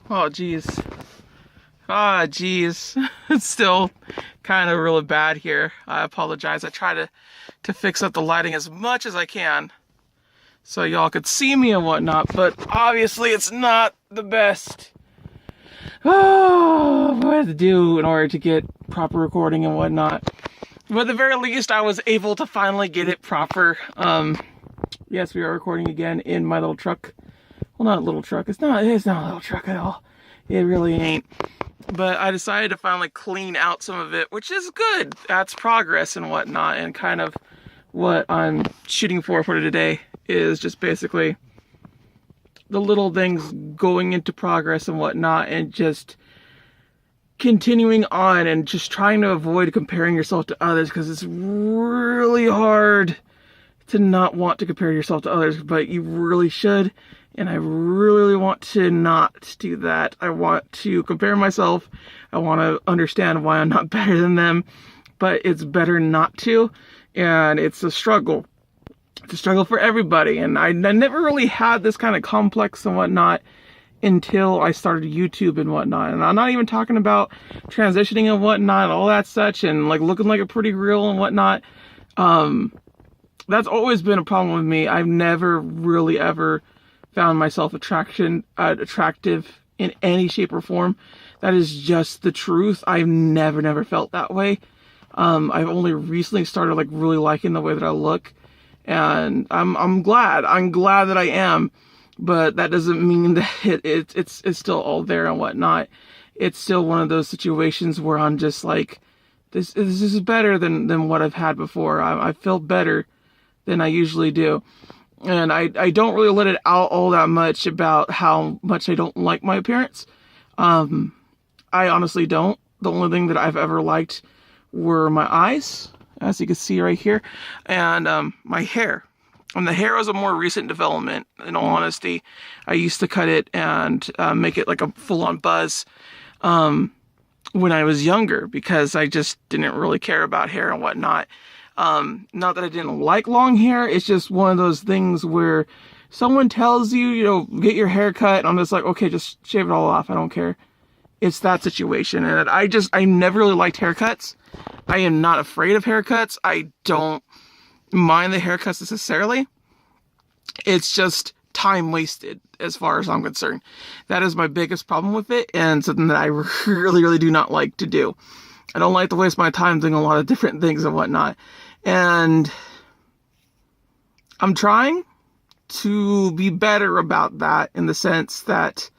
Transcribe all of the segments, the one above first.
Oh, geez. Ah, geez. It's still kind of really bad here. I apologize. I try to fix up the lighting as much as I can so y'all could see me and whatnot, but obviously it's not the best. Oh, what I had to do in order to get proper recording and whatnot. But at the very least, I was able to finally get it proper. Yes, we are recording again in my little truck. Well, not a little truck. It's not a little truck at all. It really ain't. But I decided to finally clean out some of it, which is good. That's progress and whatnot, and kind of what I'm shooting for today is just basically the little things going into progress and whatnot, and just continuing on and just trying to avoid comparing yourself to others, because it's really hard to not want to compare yourself to others, but you really should. And I really want to not do that. I want to compare myself. I want to understand why I'm not better than them, but it's better not to. And it's a struggle. It's a struggle for everybody. And I never really had this kind of complex and whatnot until I started YouTube and whatnot. And I'm not even talking about transitioning and whatnot, all that such, and like looking like a pretty girl and whatnot. That's always been a problem with me. I've never really ever found myself attractive in any shape or form. That is just the truth. I've never felt that way. I've only recently started like really liking the way that I look, and I'm glad. I'm glad that I am, but that doesn't mean that it's still all there and whatnot. It's still one of those situations where I'm just like, this is better than what I've had before. I feel better than I usually do. And I don't really let it out all that much about how much I don't like my appearance. I honestly don't. The only thing that I've ever liked were my eyes, as you can see right here, and my hair. And the hair was a more recent development, in all honesty. I used to cut it and make it like a full-on buzz when I was younger, because I just didn't really care about hair and whatnot. Not that I didn't like long hair, it's just one of those things where someone tells you, get your hair cut, and I'm just like, okay, just shave it all off, I don't care. It's that situation, and I never really liked haircuts. I am not afraid of haircuts. I don't mind the haircuts necessarily. It's just time wasted, as far as I'm concerned. That is my biggest problem with it, and something that I really do not like to do. I don't like to waste my time doing a lot of different things and whatnot. And I'm trying to be better about that, in the sense that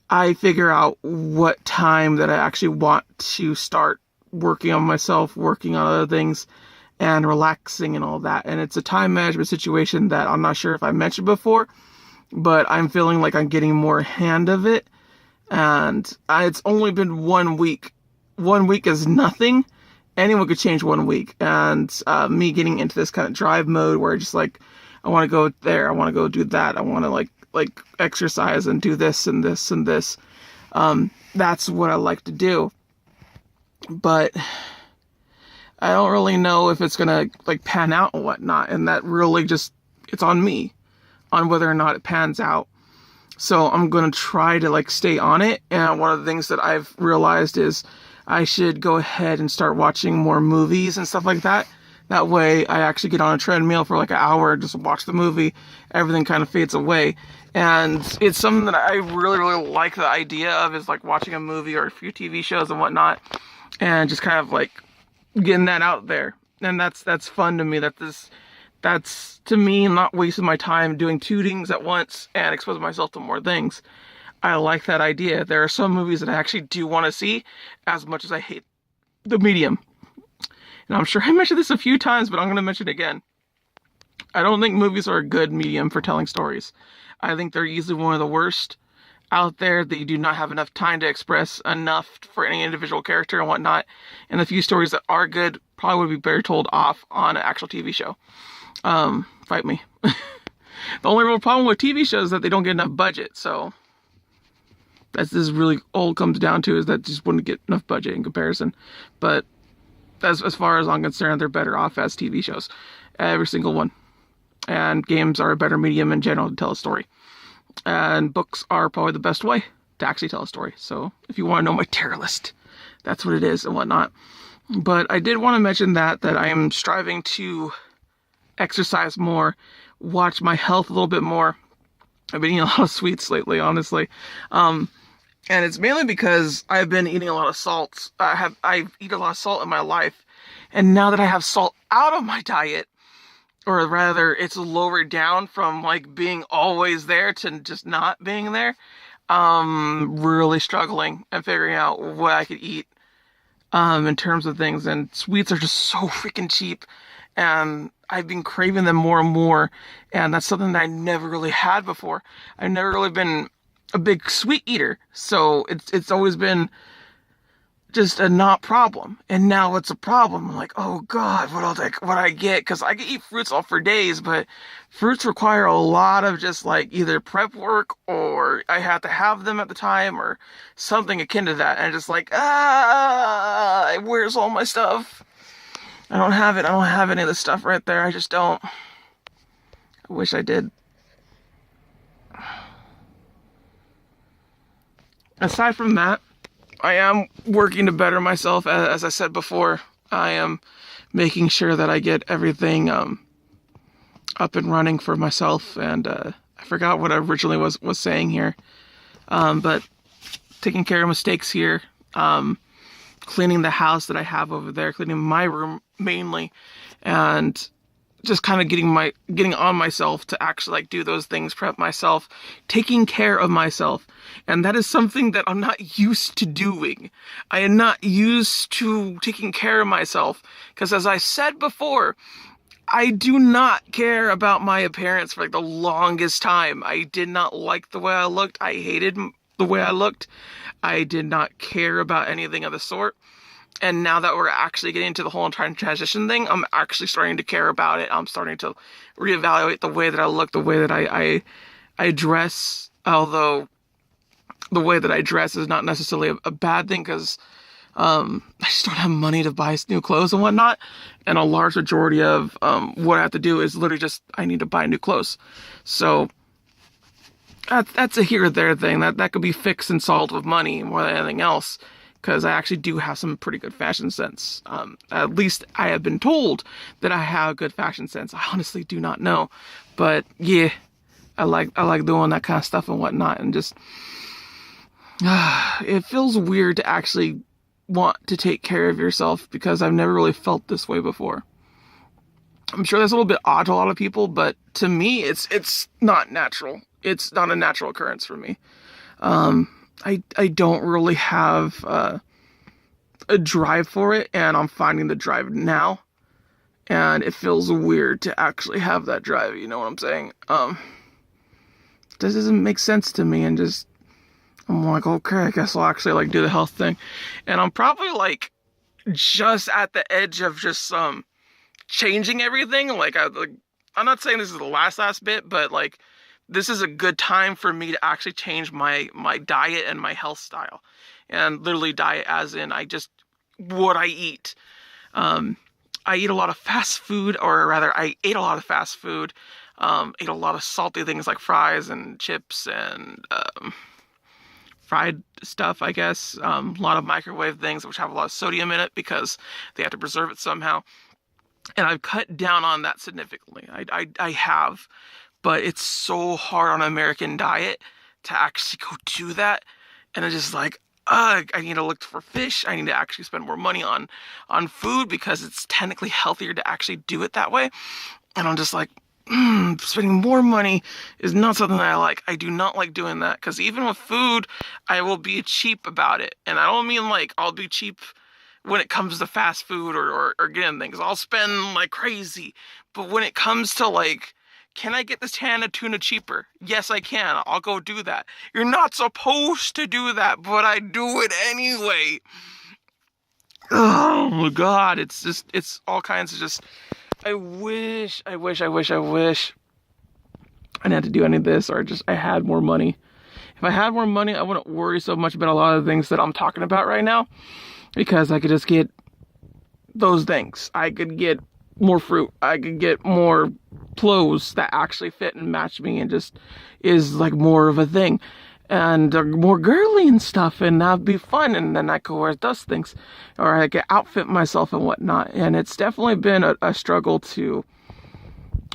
I figure out what time that I actually want to start working on myself, working on other things, and relaxing and all that. And it's a time management situation that I'm not sure if I mentioned before, but I'm feeling like I'm getting more hand of it. And it's only been 1 week. 1 week is nothing. Anyone could change 1 week. And me getting into this kind of drive mode where just like, I want to go there, I want to go do that, I want to like exercise and do this and this and this. That's what I like to do. But I don't really know if it's gonna like pan out and whatnot. And that really just, it's on me, on whether or not it pans out. So I'm gonna try to like stay on it. And one of the things that I've realized is I should go ahead and start watching more movies and stuff like that. That way I actually get on a treadmill for like an hour, just watch the movie, everything kind of fades away. And it's something that I really like the idea of, is like watching a movie or a few TV shows and whatnot, and just kind of like getting that out there. And that's fun to me. That's to me not wasting my time doing two things at once and exposing myself to more things. I like that idea. There are some movies that I actually do want to see, as much as I hate the medium. And I'm sure I mentioned this a few times, but I'm going to mention it again. I don't think movies are a good medium for telling stories. I think they're easily one of the worst out there, that you do not have enough time to express enough for any individual character and whatnot. And the few stories that are good probably would be better told off on an actual TV show. Fight me. The only real problem with TV shows is that they don't get enough budget, so that's this really all comes down to, is that just wouldn't get enough budget in comparison. But as far as I'm concerned, they're better off as TV shows, every single one. And games are a better medium in general to tell a story, and books are probably the best way. to actually tell a story. So if you want to know my tier list, that's what it is and whatnot. But I did want to mention that I am striving to exercise more, watch my health a little bit more. I've been eating a lot of sweets lately, honestly. And it's mainly because I've been eating a lot of salt. I've eaten a lot of salt in my life. And now that I have salt out of my diet, or rather it's lowered down from like being always there to just not being there, really struggling and figuring out what I could eat in terms of things. And sweets are just so freaking cheap, and I've been craving them more and more, and that's something that I never really had before. I've never really been a big sweet eater, so it's always been just a not problem, and now it's a problem. I'm like, oh god, what I get? Because I can eat fruits all for days, but fruits require a lot of just like either prep work, or I have to have them at the time, or something akin to that. And just like, where's all my stuff? I don't have it. I don't have any of the stuff right there. I just don't. I wish I did. Aside from that, I am working to better myself. As I said before, I am making sure that I get everything up and running for myself. And I forgot what I originally was saying here. But taking care of mistakes here, cleaning the house that I have over there, cleaning my room mainly, and just kind of getting on myself to actually like do those things, prep myself, taking care of myself. And that is something that I'm not used to doing. I am not used to taking care of myself, because as I said before, I do not care about my appearance for like the longest time. I did not like the way I looked. I hated the way I looked. I did not care about anything of the sort. And now that we're actually getting into the whole entire transition thing, I'm actually starting to care about it. I'm starting to reevaluate the way that I look, the way that I dress. Although the way that I dress is not necessarily a bad thing, because I just don't have money to buy new clothes and whatnot. And a large majority of what I have to do is literally just, I need to buy new clothes. So that's a here or there thing. That could be fixed and solved with money more than anything else, because I actually do have some pretty good fashion sense. At least I have been told that I have good fashion sense. I honestly do not know. But yeah, I like doing that kind of stuff and whatnot. And just, it feels weird to actually want to take care of yourself, because I've never really felt this way before. I'm sure that's a little bit odd to a lot of people, but to me, it's not natural. It's not a natural occurrence for me. I don't really have a drive for it, and I'm finding the drive now, and it feels weird to actually have that drive, you know what I'm saying? This doesn't make sense to me, and just, I'm like, okay, I guess I'll actually like do the health thing. And I'm probably like just at the edge of just changing everything. Like I'm not saying this is the last bit, but like, this is a good time for me to actually change my diet and my health style. And literally diet as in what I eat. I eat a lot of fast food, or rather I ate a lot of fast food. Ate a lot of salty things like fries and chips and fried stuff, I guess. A lot of microwave things which have a lot of sodium in it, because they have to preserve it somehow. And I've cut down on that significantly. I have. But it's so hard on an American diet to actually go do that. And it's just like, I need to look for fish. I need to actually spend more money on food, because it's technically healthier to actually do it that way. And I'm just like, spending more money is not something that I like. I do not like doing that, because even with food, I will be cheap about it. And I don't mean like I'll be cheap when it comes to fast food or getting things. I'll spend like crazy. But when it comes to like, can I get this can of tuna cheaper? Yes, I can. I'll go do that. You're not supposed to do that, but I do it anyway. Oh my god, it's all kinds of just, I wish I didn't have to do any of this, or just I had more money. If I had more money, I wouldn't worry so much about a lot of the things that I'm talking about right now, because I could just get those things. I could get more fruit. I could get more clothes that actually fit and match me, and just is like more of a thing. and they're more girly and stuff, and that'd be fun. And then I could wear those things, or I could outfit myself and whatnot. And it's definitely been a struggle to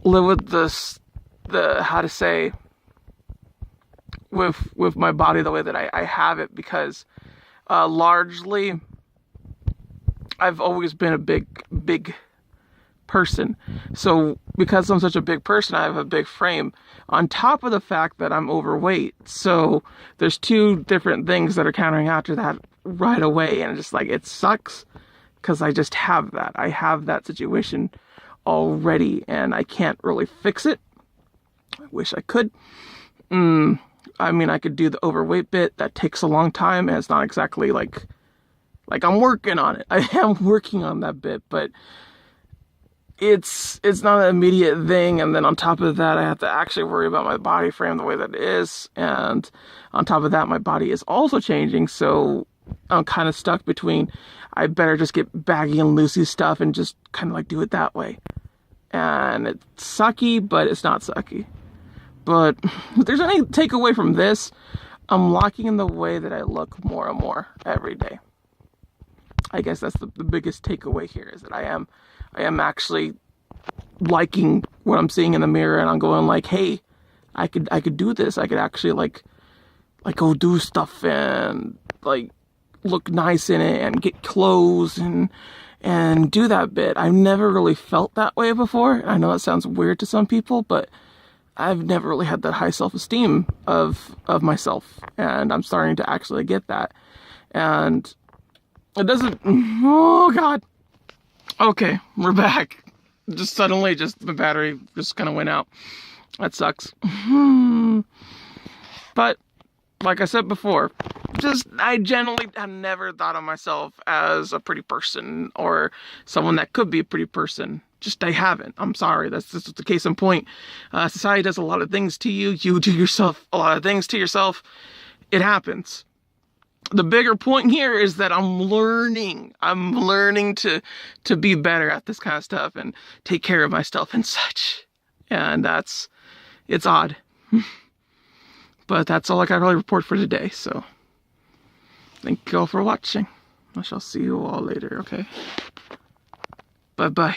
live with with my body the way that I have it, because largely I've always been a big person. So because I'm such a big person, I have a big frame on top of the fact that I'm overweight. So there's two different things that are countering after that right away. And just like, it sucks because I just have that. I have that situation already and I can't really fix it. I wish I could. I mean, I could do the overweight bit. That takes a long time, and it's not exactly like I'm working on it. I am working on that bit, but it's not an immediate thing. And then on top of that, I have to actually worry about my body frame the way that it is. And on top of that, my body is also changing. So I'm kind of stuck between, I better just get baggy and loosey stuff and just kind of like do it that way. And it's sucky, but it's not sucky. But if there's any takeaway from this, I'm liking in the way that I look more and more every day. I guess that's the biggest takeaway here, is that I am actually liking what I'm seeing in the mirror, and I'm going like, hey, I could do this. I could actually like go do stuff and like look nice in it and get clothes and do that bit. I've never really felt that way before. I know that sounds weird to some people, but I've never really had that high self-esteem of myself, and I'm starting to actually get that. And it doesn't, oh God. Okay, we're back. Just suddenly, the battery just kind of went out. That sucks. But, like I said before, I generally have never thought of myself as a pretty person or someone that could be a pretty person. I haven't. I'm sorry. That's just the case in point. Society does a lot of things to you. You do yourself a lot of things to yourself. It happens. The bigger point here is that I'm learning to be better at this kind of stuff and take care of myself and such. And it's odd. But that's all I got to really report for today. So thank you all for watching. I shall see you all later, okay? Bye-bye.